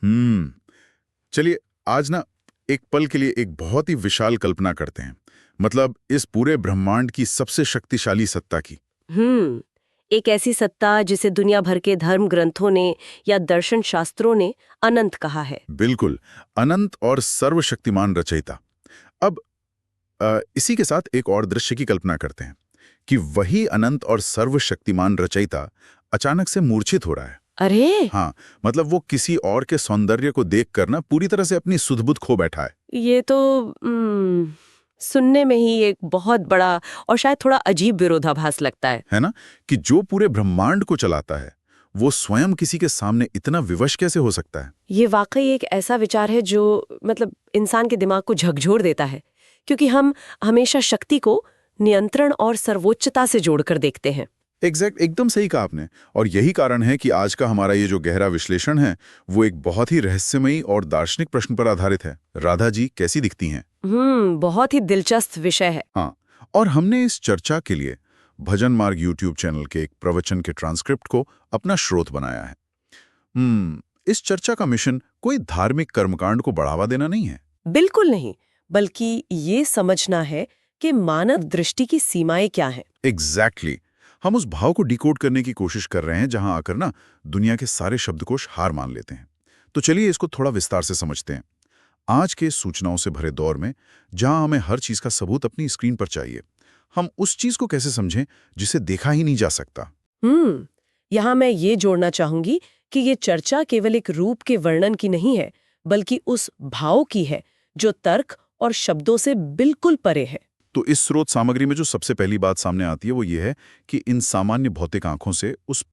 हम्म। चलिए, आज ना एक पल के लिए एक बहुत ही विशाल कल्पना करते हैं। मतलब इस पूरे ब्रह्मांड की सबसे शक्तिशाली सत्ता की। हम्म। एक ऐसी सत्ता जिसे दुनिया भर के धर्म ग्रंथों ने या दर्शन शास्त्रों ने अनंत कहा है। बिल्कुल, अनंत और सर्वशक्तिमान रचयिता। अब इसी के साथ एक और दृश्य की कल्पना करते हैं कि वही अनंत और सर्वशक्तिमान रचयिता अचानक से मूर्छित हो रहा है। अरे, हाँ, मतलब वो किसी और के सौंदर्य को देखकर ना पूरी तरह से अपनी सुध-बुध खो बैठा है। ये तो सुनने में ही एक बहुत बड़ा और शायद थोड़ा अजीब विरोधाभास लगता है। है ना? कि जो पूरे ब्रह्मांड को चलाता है, वो स्वयं किसी के सामने इतना विवश कैसे हो सकता है? ये वाकई एक ऐसा विचार है जो मतलब इंसान के दिमाग को झकझोर देता है, क्योंकि हम हमेशा शक्ति को नियंत्रण और सर्वोच्चता से जोड़कर देखते हैं। एकदम सही कहा आपने। और यही कारण है कि आज का हमारा ये जो गहरा विश्लेषण है, वो एक बहुत ही रहस्यमयी और दार्शनिक प्रश्न पर आधारित है। राधा जी कैसी दिखती हैं? बहुत ही दिलचस्प विषय है। हाँ, और हमने इस चर्चा के लिए भजन मार्ग यूट्यूब चैनल के एक प्रवचन के ट्रांसक्रिप्ट को अपना स्रोत बनाया है। इस चर्चा का मिशन कोई धार्मिक कर्मकांड को बढ़ावा देना नहीं है। बिल्कुल नहीं, बल्कि ये समझना है कि मानव दृष्टि की सीमाएं क्या हैं। एग्जैक्टली हम उस भाव को डिकोड करने की कोशिश कर रहे हैं जहां आकर ना दुनिया के सारे शब्दकोश हार मान लेते हैं। तो चलिए इसको थोड़ा विस्तार से समझते हैं। आज के सूचनाओं से भरे दौर में जहां हमें हर चीज का सबूत अपनी स्क्रीन पर चाहिए, हम उस चीज को कैसे समझें जिसे देखा ही नहीं जा सकता? हम्म यहाँ मैं ये जोड़ना चाहूंगी कि ये चर्चा केवल एक रूप के वर्णन की नहीं है, बल्कि उस भाव की है जो तर्क और शब्दों से बिल्कुल परे है। तो इस स्रोत सामग्री में जो सबसे पहली बात सामने आती है वो ये है कि इन सामान्य भौतिक आंखों से उस